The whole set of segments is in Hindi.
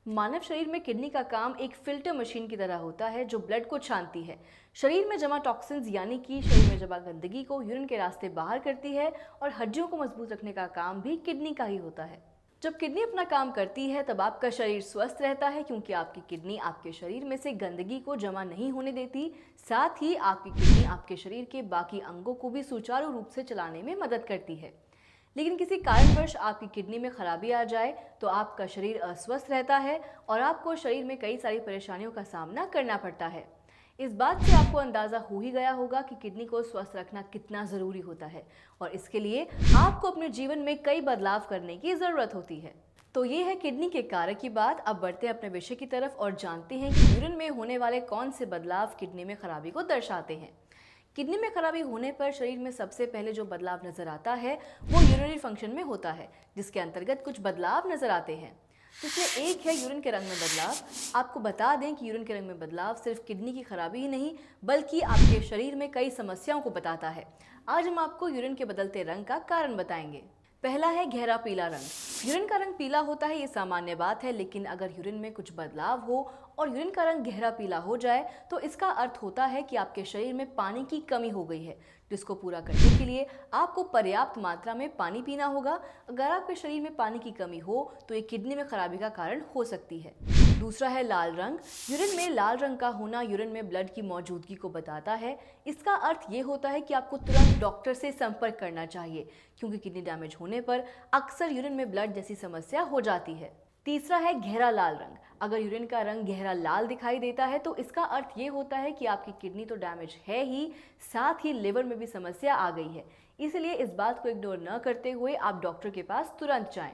मानव शरीर में किडनी का काम एक फिल्टर मशीन की तरह होता है जो ब्लड को छानती है। शरीर में जमा टॉक्सिन्स यानी कि शरीर में जमा गंदगी को यूरिन के रास्ते बाहर करती है और हड्डियों को मजबूत रखने का काम भी किडनी का ही होता है। जब किडनी अपना काम करती है तब आपका शरीर स्वस्थ रहता है क्योंकि आपकी किडनी आपके शरीर में से गंदगी को जमा नहीं होने देती। साथ ही आपकी किडनी आपके शरीर के बाकी अंगों को भी सुचारू रूप से चलाने में मदद करती है। लेकिन किसी कारणवश आपकी किडनी में खराबी आ जाए तो आपका शरीर अस्वस्थ रहता है और आपको शरीर में कई सारी परेशानियों का सामना करना पड़ता है। इस बात से आपको अंदाज़ा हो ही गया होगा कि किडनी को स्वस्थ रखना कितना ज़रूरी होता है और इसके लिए आपको अपने जीवन में कई बदलाव करने की ज़रूरत होती है। तो ये है किडनी के कारक की बात। अब बढ़ते हैं अपने विषय की तरफ और जानते हैं कि यूरिन में होने वाले कौन से बदलाव किडनी में खराबी को दर्शाते हैं। किडनी में खराबी होने पर शरीर में सबसे पहले जो बदलाव नजर आता है वो यूरिनरी फंक्शन में होता है, जिसके अंतर्गत कुछ बदलाव नजर आते हैं। जिसमें एक है यूरिन के रंग में बदलाव। आपको बता दें कि यूरिन के रंग में बदलाव सिर्फ किडनी की खराबी ही नहीं बल्कि आपके शरीर में कई समस्याओं को बताता है। आज हम आपको यूरिन के बदलते रंग का कारण बताएंगे। पहला है गहरा पीला रंग। यूरिन का रंग पीला होता है, ये सामान्य बात है, लेकिन अगर यूरिन में कुछ बदलाव हो और यूरिन का रंग गहरा पीला हो जाए तो इसका अर्थ होता है कि आपके शरीर में पानी की कमी हो गई है, जिसको पूरा करने के लिए आपको पर्याप्त मात्रा में पानी पीना होगा। अगर आपके शरीर में पानी की कमी हो तो ये किडनी में खराबी का कारण हो सकती है। दूसरा है लाल रंग। यूरिन में लाल रंग का होना यूरिन में ब्लड की मौजूदगी को बताता है। इसका अर्थ ये होता है कि आपको तुरंत डॉक्टर से संपर्क करना चाहिए क्योंकि किडनी डैमेज होने पर अक्सर यूरिन में ब्लड जैसी समस्या हो जाती है। तीसरा है गहरा लाल रंग। अगर यूरिन का रंग गहरा लाल दिखाई देता है तो इसका अर्थ ये होता है कि आपकी किडनी तो डैमेज है ही, साथ ही लिवर में भी समस्या आ गई है। इसलिए इस बात को इग्नोर न करते हुए आप डॉक्टर के पास तुरंत जाएं।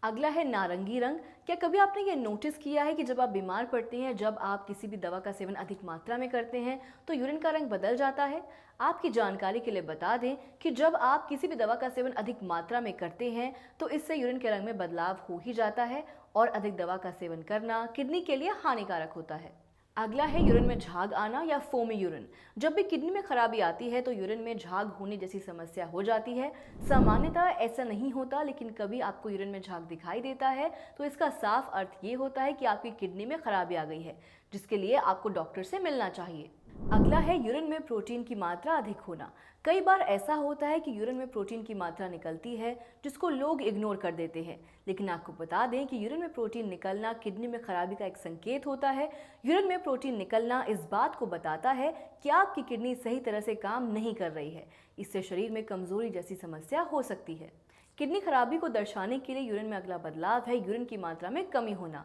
अगला है नारंगी रंग। क्या कभी आपने ये नोटिस किया है कि जब आप बीमार पड़ते हैं, जब आप किसी भी दवा का सेवन अधिक मात्रा में करते हैं तो यूरिन का रंग बदल जाता है? आपकी जानकारी के लिए बता दें कि जब आप किसी भी दवा का सेवन अधिक मात्रा में करते हैं तो इससे यूरिन के रंग में बदलाव हो ही जाता है और अधिक दवा का सेवन करना किडनी के लिए हानिकारक होता है। अगला है यूरिन में झाग आना या फोमी यूरिन। जब भी किडनी में खराबी आती है तो यूरिन में झाग होने जैसी समस्या हो जाती है। सामान्यतः ऐसा नहीं होता, लेकिन कभी आपको यूरिन में झाग दिखाई देता है तो इसका साफ अर्थ ये होता है कि आपकी किडनी में खराबी आ गई है, जिसके लिए आपको डॉक्टर से मिलना चाहिए। अगला है यूरिन में प्रोटीन की मात्रा अधिक होना। कई बार ऐसा होता है कि यूरिन में प्रोटीन की मात्रा निकलती है जिसको लोग इग्नोर कर देते हैं, लेकिन आपको बता दें कि यूरिन में प्रोटीन निकलना किडनी में खराबी का एक संकेत होता है। यूरिन में प्रोटीन निकलना इस बात को बताता है कि आपकी किडनी सही तरह से काम नहीं कर रही है। इससे शरीर में कमजोरी जैसी समस्या हो सकती है। किडनी खराबी को दर्शाने के लिए यूरिन में अगला बदलाव है यूरिन की मात्रा में कमी होना।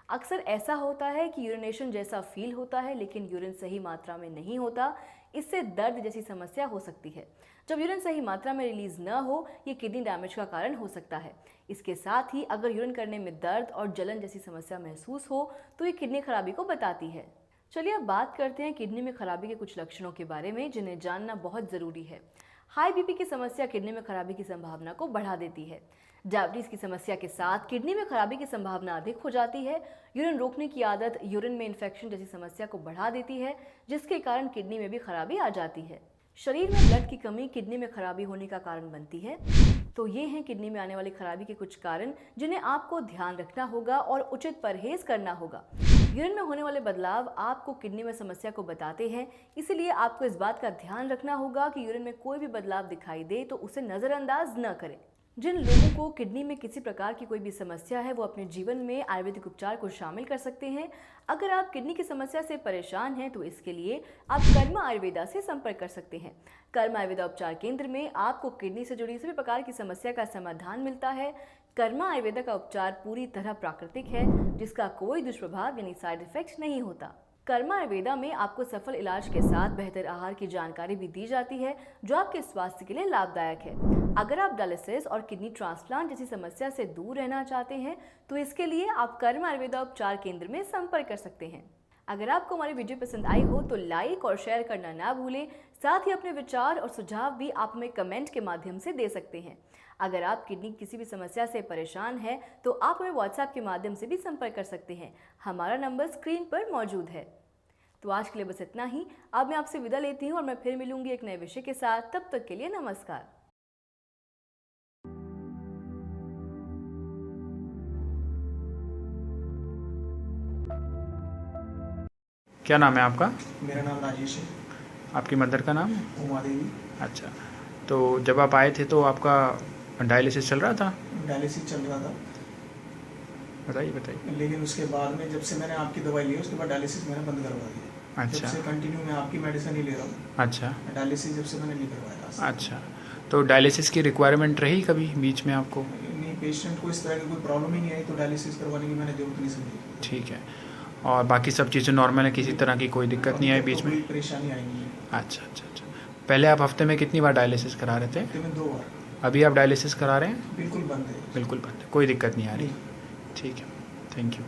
अक्सर ऐसा होता है कि यूरिनेशन जैसा फील होता है लेकिन यूरिन सही मात्रा में नहीं होता। इससे दर्द जैसी समस्या हो सकती है। जब यूरिन सही मात्रा में रिलीज न हो, ये किडनी डैमेज का कारण हो सकता है। इसके साथ ही अगर यूरिन करने में दर्द और जलन जैसी समस्या महसूस हो तो ये किडनी खराबी को बताती है। चलिए अब बात करते हैं किडनी में खराबी के कुछ लक्षणों के बारे में जिन्हें जानना बहुत ज़रूरी है। हाई बीपी की समस्या किडनी में खराबी की संभावना को बढ़ा देती है। डायबिटीज की समस्या के साथ किडनी में खराबी की संभावना अधिक हो जाती है। यूरिन रोकने की आदत यूरिन में इन्फेक्शन जैसी समस्या को बढ़ा देती है, जिसके कारण किडनी में भी खराबी आ जाती है। शरीर में ब्लड की कमी किडनी में खराबी होने का कारण बनती है। तो ये हैं किडनी में आने वाली खराबी के कुछ कारण जिन्हें आपको ध्यान रखना होगा और उचित परहेज करना होगा। यूरिन में होने वाले बदलाव आपको किडनी में समस्या को बताते हैं, इसलिए आपको इस बात का ध्यान रखना होगा कि यूरिन में कोई भी बदलाव दिखाई दे तो उसे नज़रअंदाज न करें। जिन लोगों को किडनी में किसी प्रकार की कोई भी समस्या है वो अपने जीवन में आयुर्वेदिक उपचार को शामिल कर सकते हैं। अगर आप किडनी की समस्या से परेशान हैं तो इसके लिए आप कर्मा आयुर्वेदा से संपर्क कर सकते हैं। कर्मा आयुर्वेदा उपचार केंद्र में आपको किडनी से जुड़ी सभी प्रकार की समस्या का समाधान मिलता है। कर्मा आयुर्वेदा का उपचार पूरी तरह प्राकृतिक है, जिसका कोई दुष्प्रभाव यानी साइड इफेक्ट नहीं होता। कर्मा आयुर्वेदा में आपको सफल इलाज के साथ बेहतर आहार की जानकारी भी दी जाती है जो आपके स्वास्थ्य के लिए लाभदायक है। अगर आप डायलिसिस और किडनी ट्रांसप्लांट जैसी समस्या से दूर रहना चाहते हैं तो इसके लिए आप कर्मा आयुर्वेदा उपचार केंद्र में संपर्क कर सकते हैं। अगर आपको हमारी वीडियो पसंद आई हो तो लाइक और शेयर करना ना भूलें। साथ ही अपने विचार और सुझाव भी आप हमें कमेंट के माध्यम से दे सकते हैं। अगर आप किडनी किसी भी समस्या से परेशान हैं तो आप हमें व्हाट्सएप के माध्यम से भी संपर्क कर सकते हैं। हमारा नंबर स्क्रीन पर मौजूद है। तो आज के लिए बस इतना ही। अब मैं आपसे विदा लेती हूँ और मैं फिर मिलूंगी एक नए विषय के साथ। तब तक के लिए नमस्कार। क्या नाम है आपका? मेरा नाम राजेश है। आपकी मदर का नाम? उमा देवी। अच्छा, तो जब आप आए थे तो आपका डायलिसिस चल रहा था? डायलिसिस चल रहा था, बताइए बताइए। लेकिन उसके बाद में जब से मैंने आपकी दवाई ली उसके बाद डायलिसिस मैंने बंद करवा दिया। अच्छा। जब से कंटिन्यू मैं आपकी मेडिसिन ही ले रहा हूँ। अच्छा डायलिसिस जब से मैंने नहीं करवाया आज से। अच्छा, तो डायलिसिस की रिक्वायरमेंट रही कभी बीच में आपको? नहीं, पेशेंट को इस तरह की कोई प्रॉब्लम ही नहीं आई तो डायलिसिस करवाने की मैंने जरूरत नहीं समझी। ठीक है, और बाकी सब चीज़ें नॉर्मल है, किसी तरह की कोई दिक्कत नहीं आई बीच में? कोई परेशानी आई नहीं है। अच्छा अच्छा अच्छा। पहले आप हफ्ते में कितनी बार डायलिसिस करा रहे थे? हफ्ते में 2 बार। अभी आप डायलिसिस करा रहे हैं? बिल्कुल बंद है। बिल्कुल बंद है, कोई दिक्कत नहीं आ रही। नहीं। ठीक है, थैंक यू।